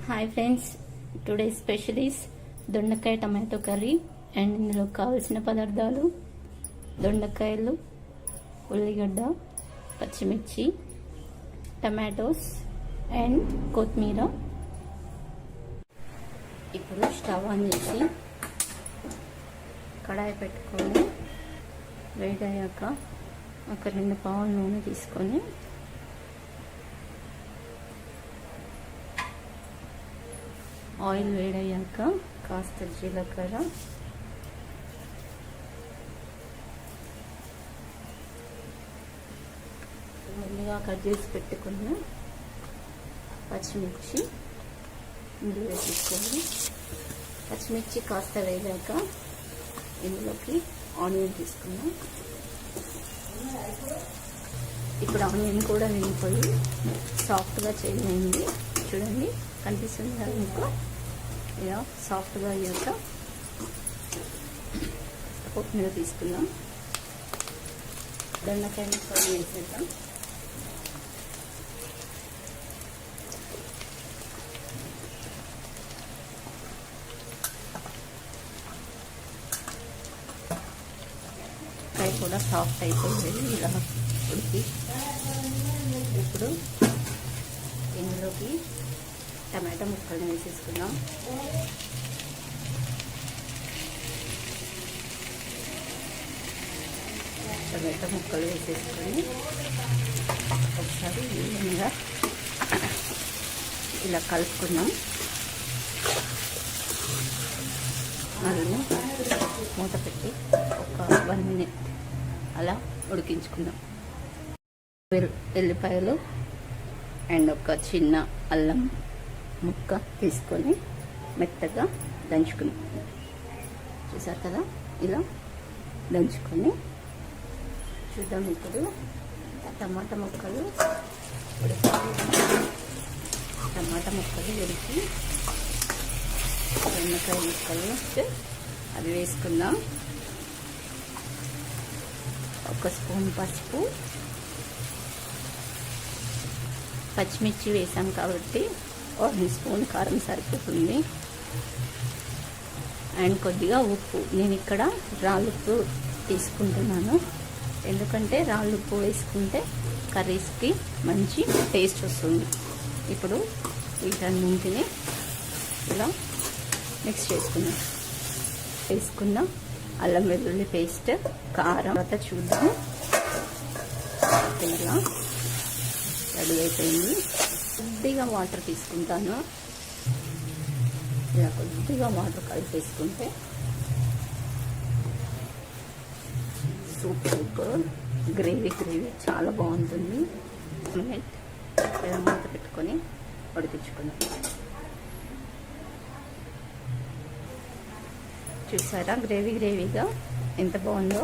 Hi friends, today special is దొండకాయ tomato curry. And ఇందులో కావాల్సిన పదార్థాలు: దొండకాయలు, ఉల్లిగడ్డ, పచ్చిమిర్చి, టమాటోస్ అండ్ కొత్తిమీర. ఇప్పుడు స్టవ్ ఆన్ చేసి కడాయి పెట్టుకొని వేడయ్యాక ఒక 2 పావుల నూనె తీసుకొని ఆయిల్ వేడయ్యాక కాస్త జీలకర్ర, ముందుగా కట్ చేసి పెట్టుకున్న పచ్చిమిర్చి ఇందులో వేసుకోవాలి. పచ్చిమిర్చి కాస్త వేగాక ఇందులోకి ఆనియన్ తీసుకున్నాం. ఇప్పుడు ఆనియన్ కూడా వేగిపోయి సాఫ్ట్గా చేంజ్ అయింది. చూడండి, కనిపిస్తుంది కదా మీకు. ఇలా సాఫ్ట్గా అయ్యాక కొత్తిమీర తీసుకుందాం. దొండకాయని ఫ్రై చేసేద్దాం. ఫ్రై కూడా సాఫ్ట్ అయిపోయింది ఇలా ఉడికి. ఇప్పుడు ఇందులోకి టమాటా ముక్కలను వేసేసుకుందాం. టమాటా ముక్కలు వేసేసుకొని ఒకసారి ఈవెన్గా ఇలా కలుపుకుందాం. మళ్ళీ మూత పెట్టి ఒక 1 minute అలా ఉడికించుకుందాం. ఎల్లిపాయలు అండ్ ఒక చిన్న అల్లం ముక్క తీసుకొని మెత్తగా దంచుకున్నాం. చూసారు కదా, ఇలా దంచుకొని చూద్దాం. ఇప్పుడు టమాటా ముక్కలు ఉడికి బెండకాయ ముక్కలు అవి వేసుకుందాం. 1 స్పూన్ పసుపు, పచ్చిమిర్చి వేసాం కాబట్టి 1 స్పూన్ కారం సరిపోతుంది. అండ్ కొద్దిగా ఉప్పు. నేను ఇక్కడ రాళ్ళుప్పు తీసుకుంటున్నాను, ఎందుకంటే రాళ్ళుప్పు వేసుకుంటే కర్రీస్కి మంచి టేస్ట్ వస్తుంది. ఇప్పుడు వీటన్నింటిని ఇలా మిక్స్ వేసుకుందాం. అల్లం వెల్లుల్లి పేస్ట్, కారం తర్వాత చూద్దాం. ఇలా రెడీ అయిపోయింది. కొద్దిగా వాటర్ తీసుకుంటాను. ఇలా కొద్దిగా వాటర్ కలిపేసుకుంటే సూపర్ గ్రేవీ చాలా బాగుంటుంది. ఇలా మూత పెట్టుకొని ఉడికించుకుందాం. చూసారా, గ్రేవీగా ఎంత బాగుందో.